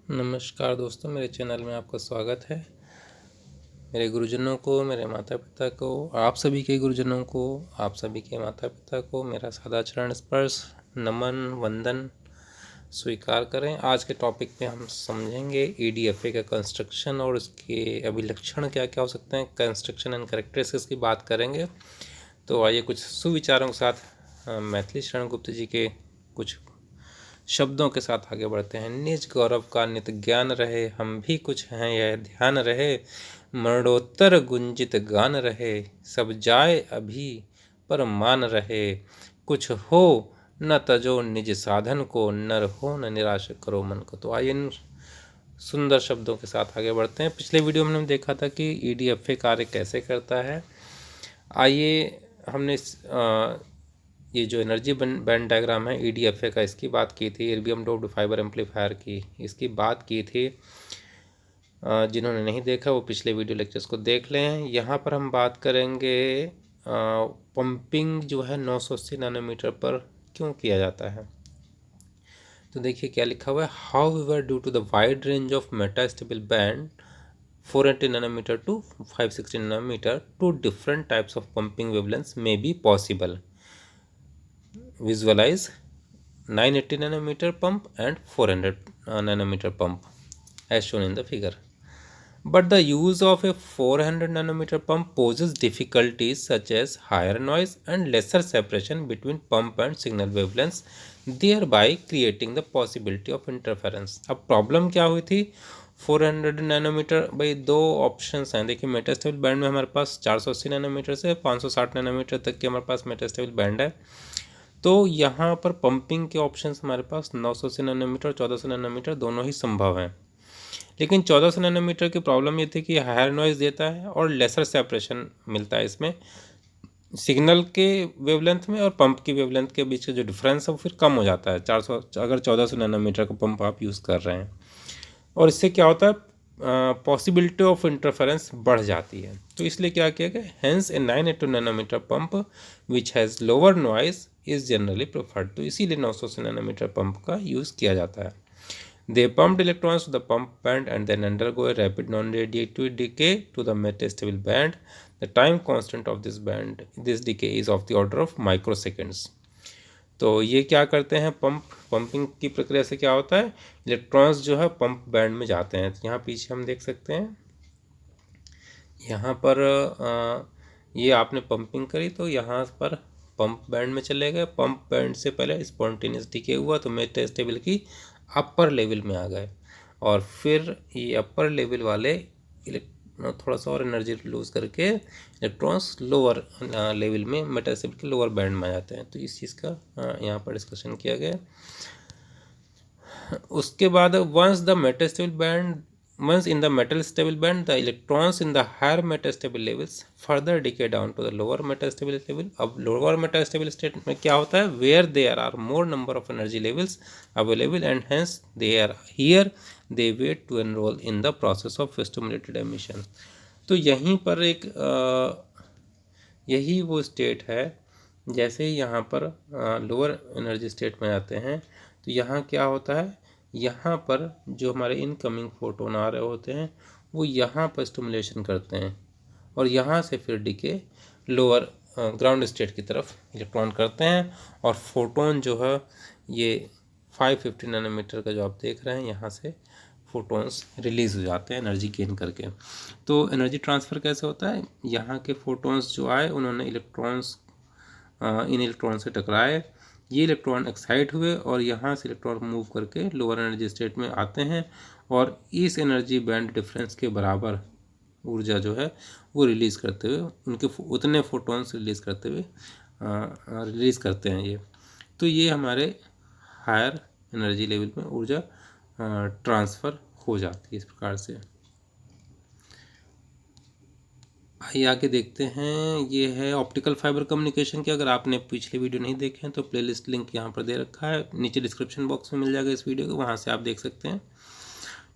नमस्कार दोस्तों, मेरे चैनल में आपका स्वागत है। मेरे गुरुजनों को, मेरे माता पिता को, आप सभी के गुरुजनों को, आप सभी के माता पिता को मेरा सदाचरण स्पर्श नमन वंदन स्वीकार करें। आज के टॉपिक पे हम समझेंगे ईडीएफए का कंस्ट्रक्शन और उसके अभिलक्षण क्या क्या हो सकते हैं, कंस्ट्रक्शन एंड कैरेक्टरिस्टिक्स की बात करेंगे। तो आइए कुछ सुविचारों के साथ मैथिली शरण गुप्त जी के कुछ शब्दों के साथ आगे बढ़ते हैं। निज गौरव का नित ज्ञान रहे, हम भी कुछ हैं यह ध्यान रहे। मरणोत्तर गुंजित गान रहे, सब जाए अभी पर मान रहे। कुछ हो न तजो निज साधन को, नर हो न निराश करो मन को। तो आइए इन सुंदर शब्दों के साथ आगे बढ़ते हैं। पिछले वीडियो में हमने देखा था कि ईडीएफए कार्य कैसे करता है। आइए हमने ये जो एनर्जी बैंड डायग्राम है ईडीएफए का, इसकी बात की थी। एर्बियम डोप्ड फाइबर एम्पलीफायर की इसकी बात की थी। जिन्होंने नहीं देखा वो पिछले वीडियो लेक्चर्स को देख लें। यहाँ पर हम बात करेंगे पंपिंग जो है 980 नैनोमीटर पर क्यों किया जाता है। तो देखिए क्या लिखा हुआ है। However due to the wide range of metastable band 480 nanometer to 560 nanometer, two different types of pumping wavelengths may be possible. Visualize 980 nanometer pump and 400 nanometer pump as shown in the figure. But the use of a 400 nanometer pump poses difficulties such as higher noise and lesser separation between pump and signal wavelengths, thereby creating the possibility of interference. अब problem क्या हुई थी, 400 nanometre, भाई दो options हैं। देखिए metastable band में हमारे पास 480 नैनोमीटर से 560 नैनोमीटर तक के हमारे पास मेटास्टेबल बैंड है। तो यहाँ पर पंपिंग के ऑप्शंस हमारे पास 980 नैनोमीटर 1400 नैनोमीटर दोनों ही संभव हैं। लेकिन 1400 नैनोमीटर की प्रॉब्लम ये थी कि हायर नॉइज़ देता है और लेसर सेपरेशन मिलता है इसमें सिग्नल के वेवलेंथ में और पंप की वेवलेंथ के बीच का जो डिफरेंस है वो फिर कम हो जाता है 400 अगर 1400 नैनोमीटर का पंप आप यूज़ कर रहे हैं। और इससे क्या होता है, पॉसिबिलिटी ऑफ इंटरफेरेंस बढ़ जाती है। तो इसलिए क्या किया गया, hence a 980 nanometre pump which has lower noise is generally preferred. तो इसीलिए 900 नैनोमीटर पंप का यूज़ किया जाता है। They pumped electrons to the pump band and then undergo a rapid non-radiative decay to the metastable band. The time constant of this decay is of the order of microseconds. तो ये क्या करते हैं, pumping की प्रक्रिया से क्या होता है, इलेक्ट्रॉन्स जो है पंप बैंड में जाते हैं। तो यहाँ पीछे हम देख सकते हैं, यहाँ पर ये आपने पंपिंग करी तो यहाँ पर पंप बैंड में चले गए। पंप बैंड से पहले स्पॉन्टेनियस डिके हुआ तो मेटास्टेबल की अपर लेवल में आ गए और फिर ये अपर लेवल वाले थोड़ा सा और एनर्जी लूज करके इलेक्ट्रॉन्स लोअर लेवल में मेटास्टेबल के लोअर बैंड में आ जाते हैं। तो इस चीज़ का यहाँ पर डिस्कशन किया गया। उसके बाद once in the metastable band, the electrons in the higher metastable levels further decay down to the lower metastable level. अब lower metastable state में क्या होता है, where there are more number of energy levels available and hence they wait to enroll in the process of stimulated emission. तो यहीं पर एक यही वो स्टेट है, जैसे ही यहाँ पर लोअर एनर्जी स्टेट में आते हैं तो यहाँ क्या होता है, यहाँ पर जो हमारे इनकमिंग फोटोन आ रहे होते हैं वो यहाँ पर स्टिमुलेशन करते हैं और यहाँ से फिर डिके लोअर ग्राउंड स्टेट की तरफ इलेक्ट्रॉन करते हैं और फोटोन जो है ये 550 नैनोमीटर का जो आप देख रहे हैं यहाँ से फोटोन्स रिलीज़ हो जाते हैं एनर्जी गेन करके। तो एनर्जी ट्रांसफ़र कैसे होता है, यहाँ के फोटोन्स जो आए उन्होंने इन इलेक्ट्रॉन से टकराए, ये इलेक्ट्रॉन एक्साइट हुए और यहाँ से इलेक्ट्रॉन मूव करके लोअर एनर्जी स्टेट में आते हैं और इस एनर्जी बैंड डिफरेंस के बराबर ऊर्जा जो है वो रिलीज़ करते हुए उनके उतने फोटोन्स रिलीज़ करते हैं ये। तो ये हमारे हायर एनर्जी लेवल में ऊर्जा ट्रांसफ़र हो जाती है इस प्रकार से। आइए आगे देखते हैं, ये है ऑप्टिकल फाइबर कम्युनिकेशन की। अगर आपने पिछले वीडियो नहीं देखे हैं तो प्लेलिस्ट लिंक यहाँ पर दे रखा है, नीचे डिस्क्रिप्शन बॉक्स में मिल जाएगा इस वीडियो को, वहाँ से आप देख सकते हैं।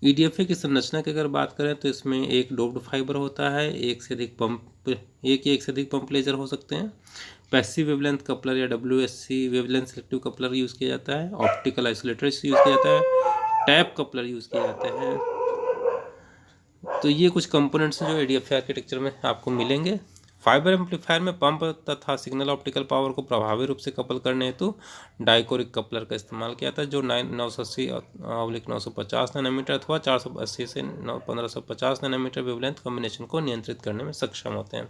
ईडीएफए की संरचना की अगर बात करें तो इसमें एक डोप्ड फाइबर होता है, एक से अधिक पंप लेजर हो सकते हैं, पैसिव वेवलेंथ कपलर या WSC wavelength selective coupler use किया जाता है, ऑप्टिकल आइसोलेटर्स यूज़ किया जाता है, टैप कपलर यूज़ किए जाते हैं। तो ये कुछ कंपोनेंट्स हैं जो ADFA आर्किटेक्चर में आपको मिलेंगे। फाइबर एम्पलीफायर में पंप तथा सिग्नल ऑप्टिकल पावर को प्रभावी रूप से कपल करने हेतु डाइकोरिक कपलर का इस्तेमाल किया था, जो 980/950 नैनोमीटर अथवा 480 से 1550 नैनोमीटर वेवलेंथ कॉम्बिनेशन को नियंत्रित करने में सक्षम होते हैं।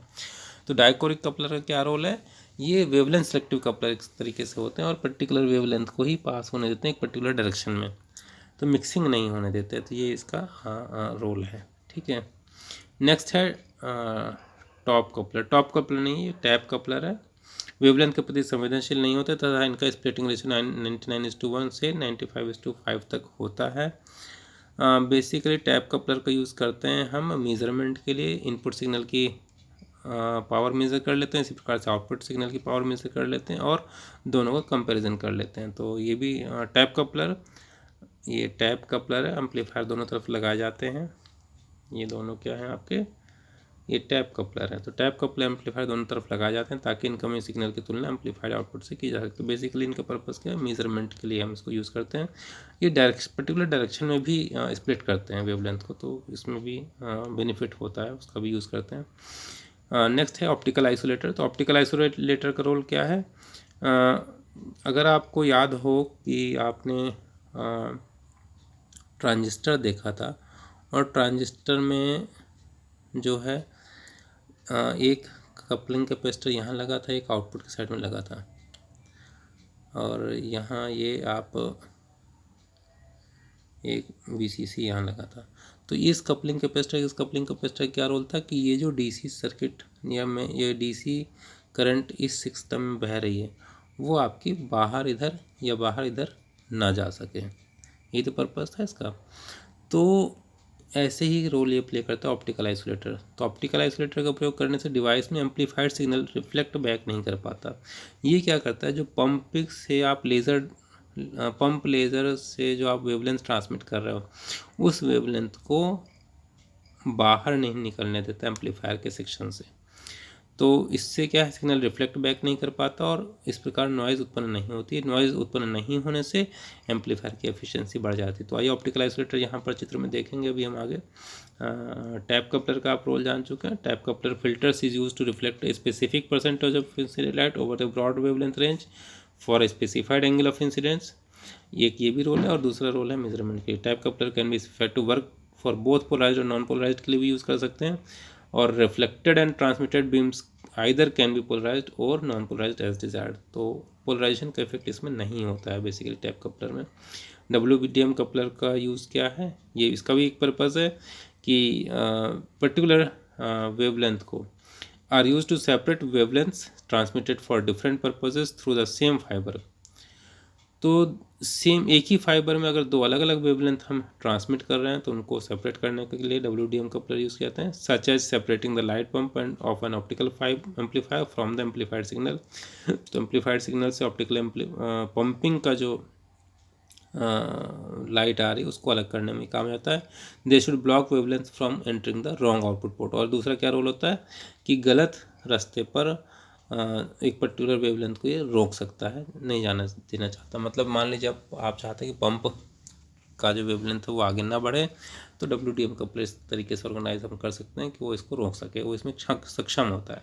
तो डाइकोरिक कपलर का क्या रोल है? ये वेवलेंथ सेलेक्टिव कपलर इस तरीके से होते हैं और पर्टिकुलर वेवलेंथ को ही पास होने देते हैं एक पर्टिकुलर डायरेक्शन में, तो मिक्सिंग नहीं होने देते। तो ये इसका रोल है, ठीक है। नेक्स्ट है टॉप कपलर। टॉप कपलर नहीं, ये टैप कपलर है। वेवलेंथ के प्रति संवेदनशील नहीं होते तथा इनका स्प्लिटिंग रेशियो 99:1 से 95:5 तक होता है। बेसिकली टैप कपलर का यूज़ करते हैं हम मेजरमेंट के लिए, इनपुट सिग्नल की पावर मेज़र कर लेते हैं, इसी प्रकार से आउटपुट सिग्नल की पावर मेज़र कर लेते हैं और दोनों का कंपैरिजन कर लेते हैं। तो ये भी टैप कपलर, ये टैप कपलर है। एम्पलीफायर दोनों तरफ लगाए जाते हैं। ये दोनों क्या है आपके, ये टैप कपलर है। तो टैप कपलर एम्पलीफायर दोनों तरफ लगाए जाते हैं ताकि इनकमिंग सिग्नल की तुलना एम्पलीफायर आउटपुट से की जा सके। तो बेसिकली इनका पर्पज़ क्या है, मेजरमेंट के लिए हम इसको यूज़ करते हैं। ये पर्टिकुलर डायरेक्शन में भी स्प्लिट करते हैं वेवलेंथ को, तो इसमें भी बेनिफिट होता है, उसका भी यूज़ करते हैं। नेक्स्ट है ऑप्टिकल आइसोलेटर। तो ऑप्टिकल आइसोलेटर का रोल क्या है? अगर आपको याद हो कि आपने ट्रांजिस्टर देखा था और ट्रांजिस्टर में जो है एक कपलिंग कैपेसिटर यहाँ लगा था, एक आउटपुट की साइड में लगा था, और यहाँ ये आप एक VCC यहाँ लगा था। तो इस कपलिंग कैपेसिटर क्या रोल था कि ये जो DC सर्किट या में ये DC करंट इस सिस्टम में बह रही है, वो आपकी बाहर इधर या बाहर इधर ना जा सके, ये तो पर्पज़ था इसका। तो ऐसे ही रोल ये प्ले करता है ऑप्टिकल आइसोलेटर। तो ऑप्टिकल आइसोलेटर का प्रयोग करने से डिवाइस में एम्पलीफाइड सिग्नल रिफ्लेक्ट बैक नहीं कर पाता। ये क्या करता है, जो पंप लेज़र से जो आप वेवलेंथ ट्रांसमिट कर रहे हो, उस वेवलेंथ को बाहर नहीं निकलने देता एम्पलीफायर के सेक्शन से। तो इससे क्या है, सिग्नल रिफ्लेक्ट बैक नहीं कर पाता और इस प्रकार नॉइज़ उत्पन्न नहीं होती है। नॉइज़ उत्पन्न नहीं होने से एम्पलीफायर की एफिशिएंसी बढ़ जाती है। तो आइए ऑप्टिकल आइसोलेटर यहाँ पर चित्र में देखेंगे अभी हम आगे। टैप कपलर का आप रोल जान चुके हैं। Tap coupler filters is use to reflect a specific percentage of incident light over the broad wavelength range for a specified angle of incidence. एक ये भी रोल है और दूसरा रोल है मेजरमेंट के। Tap coupler can be set to work for both polarised और non polarised के लिए भी यूज़ कर सकते हैं। और reflected and transmitted beams either can be polarised और नॉन पोलराइज्ड एज डिजायर्ड। तो पोलराइजेशन का इफेक्ट इसमें नहीं होता है बेसिकली टैप कपलर में। WDM कपलर का यूज़ क्या है, ये इसका भी एक पर्पज़ है कि पर्टिकुलर वेवलेंथ को are use to separate wavelengths transmitted for different purposes through the same fibre. तो सेम एक ही फाइबर में अगर दो अलग अलग वेवलेंथ हम ट्रांसमिट कर रहे हैं तो उनको सेपरेट करने के लिए WDM कपलर यूज़ किया जाता है, such as separating the light pump end of an optical amplifier from the amplified signal. तो एम्पलीफाइड सिग्नल से ऑप्टिकल पंपिंग का जो लाइट आ रही है उसको अलग करने में काम आता है। They should block wavelength from entering the wrong output port. और दूसरा क्या रोल होता है कि गलत रास्ते पर एक पर्टिकुलर वेवलेंथ को ये रोक सकता है, नहीं जाना देना चाहता। मतलब मान लीजिए आप चाहते हैं कि पंप का जो वेवलेंथ है वो आगे ना बढ़े, तो WDM कपलर इस तरीके से ऑर्गेनाइज हम कर सकते हैं कि वो इसको रोक सके, वो इसमें सक्षम होता है।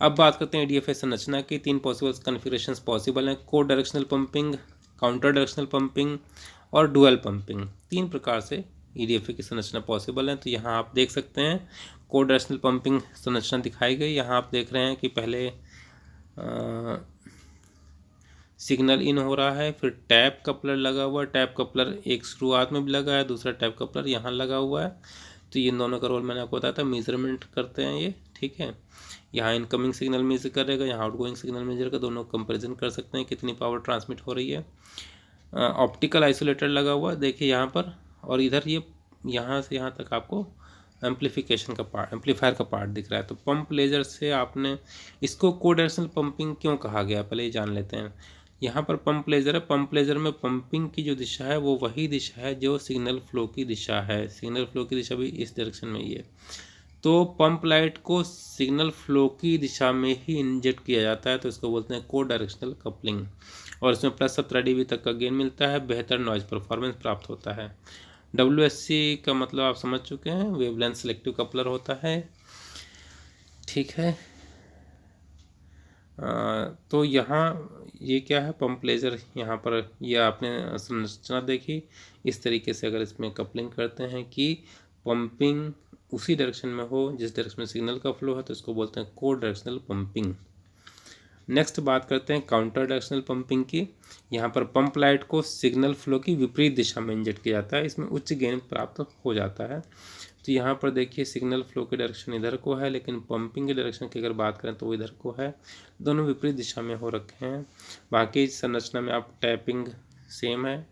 अब बात करते हैं ADFA संरचना की। 3 पॉसिबल कन्फिगरेशंस पॉसिबल हैं: को directional pumping, counter directional pumping और डुअल पंपिंग। 3 प्रकार से EDFA की संरचना पॉसिबल है। तो यहाँ आप देख सकते हैं को डायरेक्शनल पंपिंग संरचना दिखाई गई। यहाँ आप देख रहे हैं कि पहले सिग्नल इन हो रहा है, फिर टैप कपलर लगा हुआ है। टैप कपलर एक शुरुआत में भी लगा है, दूसरा टैप कपलर यहाँ लगा हुआ है। तो ये दोनों का रोल मैंने आपको बताया था, मेजरमेंट करते हैं ये, ठीक है। यहाँ इनकमिंग सिग्नल मेजर करेगा, यहाँ आउटगोइंग सिग्नल मेजर का, दोनों कंपैरिजन कर सकते हैं कितनी पावर ट्रांसमिट हो रही है। ऑप्टिकल आइसोलेटर लगा हुआ है देखिए यहाँ पर, और इधर ये यहाँ से यहाँ तक आपको एम्पलीफिकेशन का पार्ट, एम्पलीफायर का पार्ट दिख रहा है। तो पंप लेजर से आपने इसको को डायरेक्शनल पंपिंग क्यों कहा गया, पहले ये जान लेते हैं। यहाँ पर पंप लेजर है, पंप लेजर में पंपिंग की जो दिशा है वो वही दिशा है जो सिग्नल फ्लो की दिशा है। सिग्नल फ्लो की दिशा भी इस डायरेक्शन में ही है। तो पंप लाइट को सिग्नल फ्लो की दिशा में ही इंजेक्ट किया जाता है, तो इसको बोलते हैं को डायरेक्शनल कपलिंग। और इसमें +17 dB तक का गेन मिलता है, बेहतर नॉइज परफॉर्मेंस प्राप्त होता है। WSC का मतलब आप समझ चुके हैं, वेवलेंथ सेलेक्टिव कपलर होता है, ठीक है। तो यहाँ ये क्या है, पंप लेजर, यहाँ पर यह आपने संरचना देखी। इस तरीके से अगर इसमें कपलिंग करते हैं कि पंपिंग उसी डायरेक्शन में हो जिस डायरेक्शन में सिग्नल का फ्लो है, तो इसको बोलते हैं को डायरेक्शनल पंपिंग। नेक्स्ट बात करते हैं काउंटर डायरेक्शनल पंपिंग की। यहाँ पर पंप लाइट को सिग्नल फ्लो की विपरीत दिशा में इंजेक्ट किया जाता है, इसमें उच्च गेन प्राप्त हो जाता है। तो यहाँ पर देखिए सिग्नल फ्लो की डायरेक्शन इधर को है, लेकिन पंपिंग की डायरेक्शन की अगर बात करें तो वो इधर को है, दोनों विपरीत दिशा में हो रखे हैं। बाकी संरचना में आप टैपिंग सेम है।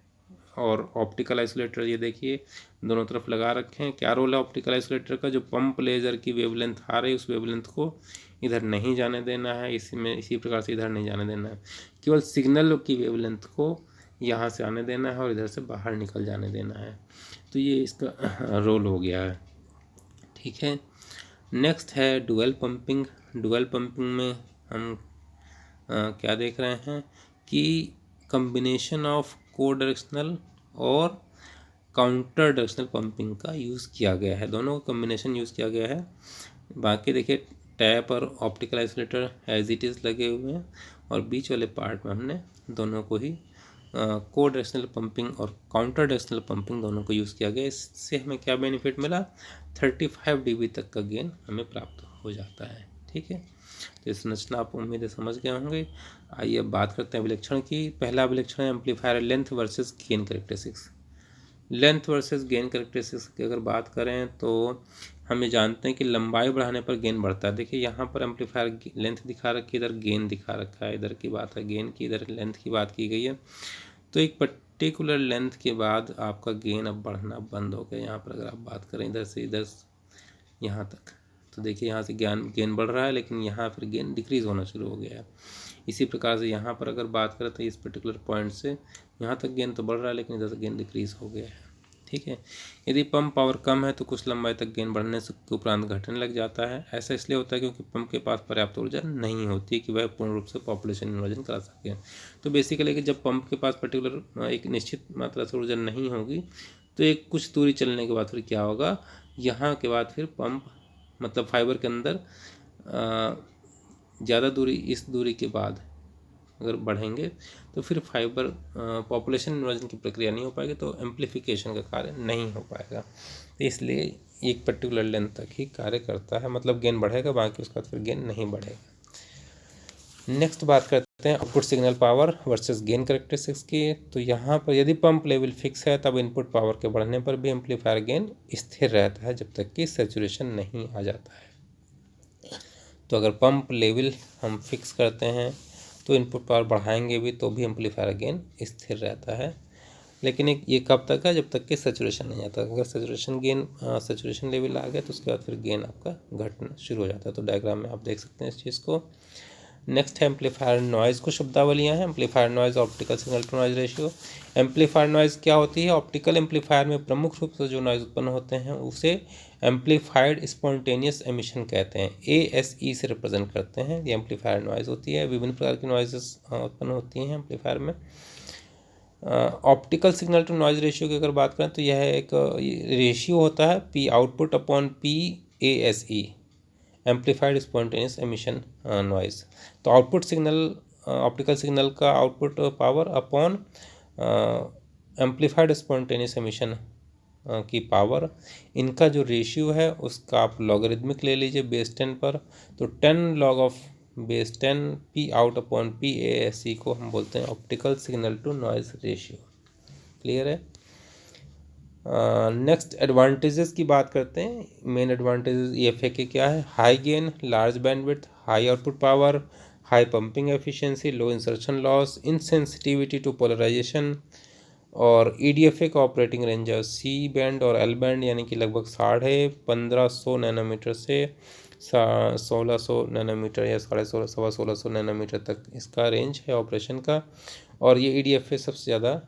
और ऑप्टिकल आइसोलेटर ये देखिए दोनों तरफ लगा रखे हैं। क्या रोल है ऑप्टिकल आइसोलेटर का, जो पंप लेजर की वेवलेंथ आ रही है उस वेवलेंथ को इधर नहीं जाने देना है, इसी प्रकार से इधर नहीं जाने देना है, केवल सिग्नल की वेवलेंथ को यहाँ से आने देना है और इधर से बाहर निकल जाने देना है। तो ये इसका रोल हो गया है, ठीक है। नेक्स्ट है डुअल पंपिंग। डुअल पंपिंग में हम क्या देख रहे हैं कि कम्बिनेशन ऑफ को डायरेक्शनल और काउंटर डायरेक्शनल पंपिंग का यूज़ किया गया है, दोनों का कम्बिनेशन यूज़ किया गया है। बाकी देखिए टैप और optical isolator as it is लगे हुए हैं, और बीच वाले पार्ट में हमने दोनों को ही को डायरेक्शनल पंपिंग और काउंटर डायरेक्शनल पंपिंग दोनों को यूज़ किया गया। इससे हमें क्या बेनिफिट मिला, 35 dB तक का गेन हमें प्राप्त हो जाता है, ठीक है। तो इस संरचना आप उम्मीद है समझ गए होंगे। आइए अब बात करते हैं विलक्षण की। पहला विलक्षण है amplifier length versus gain characteristics. Length versus gain characteristics की अगर बात करें तो हम ये जानते हैं कि लंबाई बढ़ाने पर गेन बढ़ता है। देखिए यहाँ पर एम्पलीफायर लेंथ दिखा रखी है, इधर गेन दिखा रखा है, इधर की बात है गेन की, इधर लेंथ की बात की गई है। तो एक पर्टिकुलर लेंथ के बाद आपका गेन अब बढ़ना बंद हो गया। यहाँ पर अगर आप बात करें इधर से इधर यहाँ तक, तो देखिए यहाँ से गेन बढ़ रहा है, लेकिन यहाँ फिर गेन डिक्रीज़ होना शुरू हो गया है। इसी प्रकार से यहाँ पर अगर बात करें तो इस पर्टिकुलर पॉइंट से यहाँ तक गेन तो बढ़ रहा है, लेकिन इधर से गेन डिक्रीज़ हो गया है, ठीक है। यदि पंप पावर कम है तो कुछ लंबाई तक गेन बढ़ने से के उपरांत घटने लग जाता है। ऐसा इसलिए होता है क्योंकि पंप के पास पर्याप्त ऊर्जा नहीं होती कि वह पूर्ण रूप से पॉपुलेशन नियोजन करा सके। तो बेसिकली कि जब पंप के पास पर्टिकुलर एक निश्चित मात्रा से ऊर्जा नहीं होगी, तो एक कुछ दूरी चलने के बाद फिर क्या होगा, यहाँ के बाद फिर पंप मतलब फाइबर के अंदर ज़्यादा दूरी, इस दूरी के बाद अगर बढ़ेंगे तो फिर फाइबर पॉपुलेशन नियोजन की प्रक्रिया नहीं हो पाएगी, तो एम्प्लीफिकेशन का कार्य नहीं हो पाएगा। तो इसलिए एक पर्टिकुलर लेंथ तक ही कार्य करता है, मतलब गेन बढ़ेगा, बाकी उसके बाद फिर गेन नहीं बढ़ेगा। नेक्स्ट बात करते हैं output signal power versus gain characteristics की। तो यहाँ पर यदि पंप लेवल फिक्स है तब इनपुट पावर के बढ़ने पर भी एम्पलीफायर गेन स्थिर रहता है जब तक कि सैचुरेशन नहीं आ जाता है। तो अगर पंप लेवल हम फिक्स करते हैं तो इनपुट पावर बढ़ाएंगे भी तो भी एम्पलीफायर गेन स्थिर रहता है, लेकिन ये कब तक है, जब तक कि सैचुरेशन नहीं आता। अगर सैचुरेशन लेवल आ गया तो उसके बाद फिर गेन आपका घटना शुरू हो जाता है। तो डायग्राम में आप देख सकते हैं इस चीज़ को। नेक्स्ट है एम्पलीफायर नॉइज़, कुछ शब्दावलियाँ हैं। Amplifier noise optical signal to noise ratio. Amplifier noise क्या होती है, ऑप्टिकल एम्पलीफायर में प्रमुख रूप से जो नॉइज़ उत्पन्न होते हैं उसे एम्पलीफाइड स्पॉन्टेनियस एमिशन कहते हैं, ASE से रिप्रेजेंट करते हैं। ये एम्पलीफायर नॉइज़ होती है। विभिन्न प्रकार की नॉइज़ेस उत्पन्न होती हैं एम्पलीफायर में। Optical signal to noise ratio की अगर बात करें तो यह एक रेशियो होता है, P output upon P ASE, amplified spontaneous emission noise. तो आउटपुट सिग्नल, ऑप्टिकल सिग्नल का output power upon amplified spontaneous emission की पावर, इनका जो रेशियो है उसका आप लॉगरिदमिक ले लीजिए बेस 10 पर। तो 10 log of base 10 P out upon P ASE को हम बोलते हैं optical signal to noise ratio. Clear है। नेक्स्ट एडवांटेजेस की बात करते हैं। मेन एडवांटेजेस EFA के क्या है, high gain, large bandwidth, high output power, high pumping efficiency, low insertion loss, insensitivity to polarisation. और EDFA का ऑपरेटिंग रेंज है C बैंड और L बैंड, यानी कि लगभग 1500 नैनोमीटर से 1600 नैनोमीटर या 1600 नैनोमीटर तक इसका रेंज है ऑपरेशन का। और ये EDFA सबसे ज़्यादा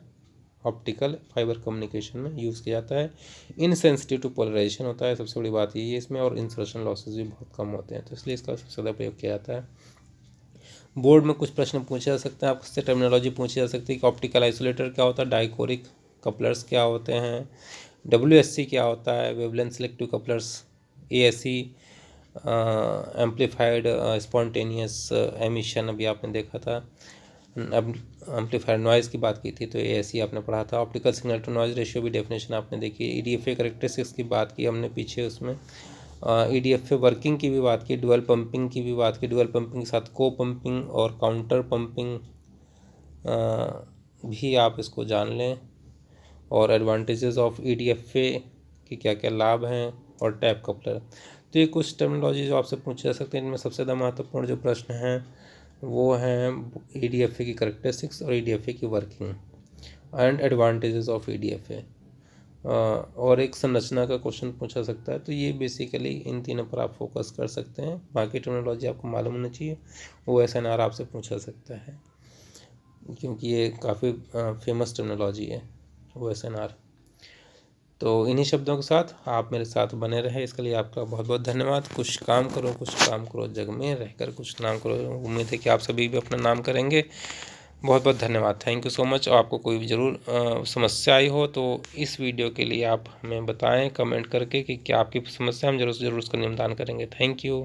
ऑप्टिकल फाइबर कम्युनिकेशन में यूज़ किया जाता है। इनसेंसिटिव टू पोलराइजेशन होता है, सबसे बड़ी बात यही है इसमें, और इंसर्शन लॉसेज भी बहुत कम होते हैं, तो इसलिए इसका सबसे ज़्यादा प्रयोग किया जाता है। बोर्ड में कुछ प्रश्न पूछे जा सकते हैं, आपसे टर्मिनोलॉजी पूछी जा सकती है कि ऑप्टिकल आइसोलेटर क्या होता है, डाइकोरिक कपलर्स क्या होते हैं, WSC क्या होता है, wavelength selective couplers, ASE amplified spontaneous emission अभी आपने देखा था, अब एम्पलीफायर नॉइज़ की बात की थी तो ASE आपने पढ़ा था। Optical signal to noise ratio भी डेफिनेशन आपने देखी। EDFA करेक्टरिस्टिक्स की बात की हमने पीछे, उसमें EDFA वर्किंग की भी बात की, डुअल पंपिंग की भी बात की, डुअल पंपिंग के साथ को पंपिंग और काउंटर पंपिंग भी आप इसको जान लें, और एडवांटेजेस ऑफ EDFA के क्या क्या लाभ हैं, और टैप कपलर। तो ये कुछ टर्मिनोलॉजी जो आपसे पूछे जा सकते हैं। इनमें सबसे ज़्यादा महत्वपूर्ण जो प्रश्न हैं वो हैं EDFA की करेक्टरिस्टिक्स और EDFA की working and advantages of EDFA, और एक संरचना का क्वेश्चन पूछा सकता है। तो ये बेसिकली इन तीनों पर आप फोकस कर सकते हैं। बाकी टर्मिनोलॉजी आपको मालूम होनी चाहिए। OSNR आपसे पूछा सकता है क्योंकि ये काफ़ी फेमस टर्मिनोलॉजी है OSNR। तो इन्हीं शब्दों के साथ आप मेरे साथ बने रहे, इसके लिए आपका बहुत बहुत धन्यवाद। कुछ काम करो जग में रहकर कुछ नाम करो। उम्मीद है कि आप सभी भी अपना नाम करेंगे। बहुत बहुत धन्यवाद, थैंक यू सो मच। आपको कोई भी ज़रूर समस्या आई हो तो इस वीडियो के लिए आप हमें बताएं कमेंट करके कि क्या आपकी समस्या, हम ज़रूर से ज़रूर उसका निदान करेंगे। Thank you.